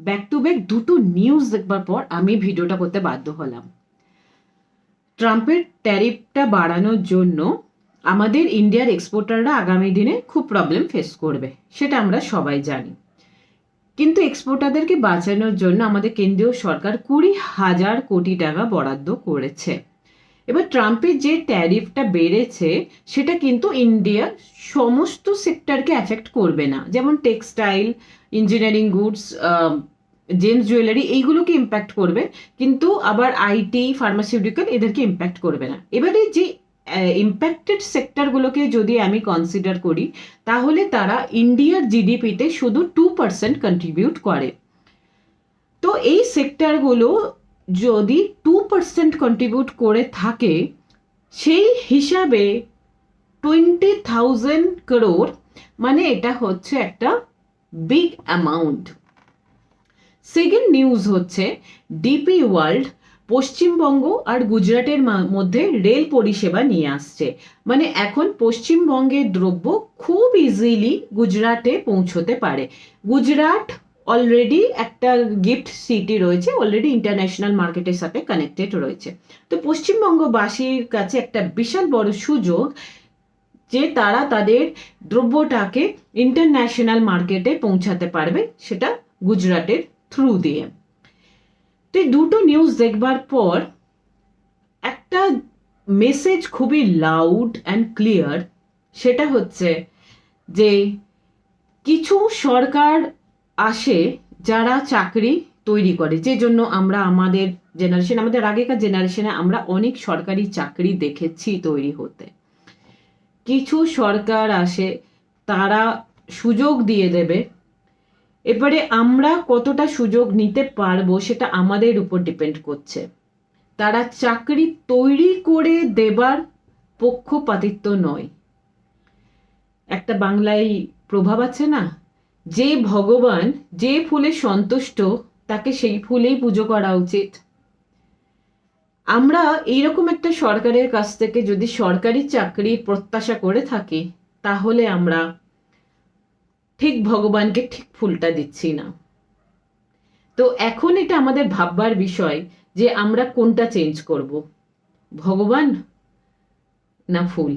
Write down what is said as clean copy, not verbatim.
Back to back দুটো news দেখবার পর আমি ভিডিওটা করতে বাধ্য হলাম। ট্রাম্পের ট্যারিফটা বাড়ানোর জন্য আমাদের ইন্ডিয়ার এক্সপোর্টাররা আগামী দিনে খুব প্রবলেম ফেস করবে, সেটা আমরা সবাই জানি। কিন্তু এক্সপোর্টারদেরকে বাঁচানোর জন্য আমাদের কেন্দ্রীয় সরকার 20,000 কোটি টাকা বরাদ্দ করেছে। এবার ট্রাম্পের যে ট্যারিফটা বেড়েছে সেটা কিন্তু ইন্ডিয়ার সমস্ত সেক্টরকে অ্যাফেক্ট করবে না, যেমন textile, engineering goods, James jewellery, এইগুলোকে ইম্প্যাক্ট করবে, কিন্তু আবার আইটি, ফার্মাসিউটিক্যাল এদেরকে ইম্প্যাক্ট করবে না। এবারে যে ইম্প্যাক্টেড সেক্টরগুলোকে যদি আমি কনসিডার করি, তাহলে তারা ইন্ডিয়ার জিডিপিতে শুধু 2% কন্ট্রিবিউট করে। তো এই সেক্টরগুলো যদি 2% কন্ট্রিবিউট করে থাকে, সেই হিসাবে 20,000 crore, মানে এটা হচ্ছে একটা বিগ অ্যামাউন্ট। সেকেন্ড নিউজ হচ্ছে ডিপি ওয়ার্ল্ড পশ্চিমবঙ্গ আর গুজরাটের মধ্যে রেল পরিষেবা নিয়ে আসছে। মানে এখন পশ্চিমবঙ্গের দ্রব্য খুব ইজিলি গুজরাটে পৌঁছতে পারে। গুজরাট অলরেডি একটা গিফট সিটি রয়েছে, অলরেডি ইন্টারন্যাশনাল মার্কেটের সাথে কানেক্টেড রয়েছে। তো পশ্চিমবঙ্গবাসীর কাছে একটা বিশাল বড় সুযোগ যে তারা তাদের দ্রব্যটাকে ইন্টারন্যাশনাল মার্কেটে পৌঁছাতে পারবে, সেটা গুজরাটের থ্রু দিয়ে। তো এই দুটো নিউজ দেখবার পর একটা মেসেজ খুবই লাউড অ্যান্ড ক্লিয়ার, সেটা হচ্ছে যে কিছু সরকার আসে যারা চাকরি তৈরি করে, যে জন্য আমরা আমাদের জেনারেশন, আমাদের আগেকার জেনারেশনে আমরা অনেক সরকারি চাকরি দেখেছি তৈরি হতে। কিছু সরকার আসে, তারা সুযোগ দিয়ে দেবে, এবারে আমরা কতটা সুযোগ নিতে পারবো সেটা আমাদের উপর ডিপেন্ড করছে। তারা চাকরি তৈরি করে দেবার পক্ষপাতিত্ব নয়। একটা বাংলায় প্রভাব আছে না, যে ভগবান যে ফুলে সন্তুষ্ট তাকে সেই ফুলেই পুজো করা উচিত। আমরা এইরকম একটা সরকারের কাছ থেকে যদি সরকারি চাকরির প্রত্যাশা করে থাকি, তাহলে আমরা ঠিক ভগবানকে ঠিক ফুলটা দিচ্ছি না। তো এখন এটা আমাদের ভাববার বিষয় যে আমরা কোনটা চেঞ্জ করব, ভগবান না ফুল।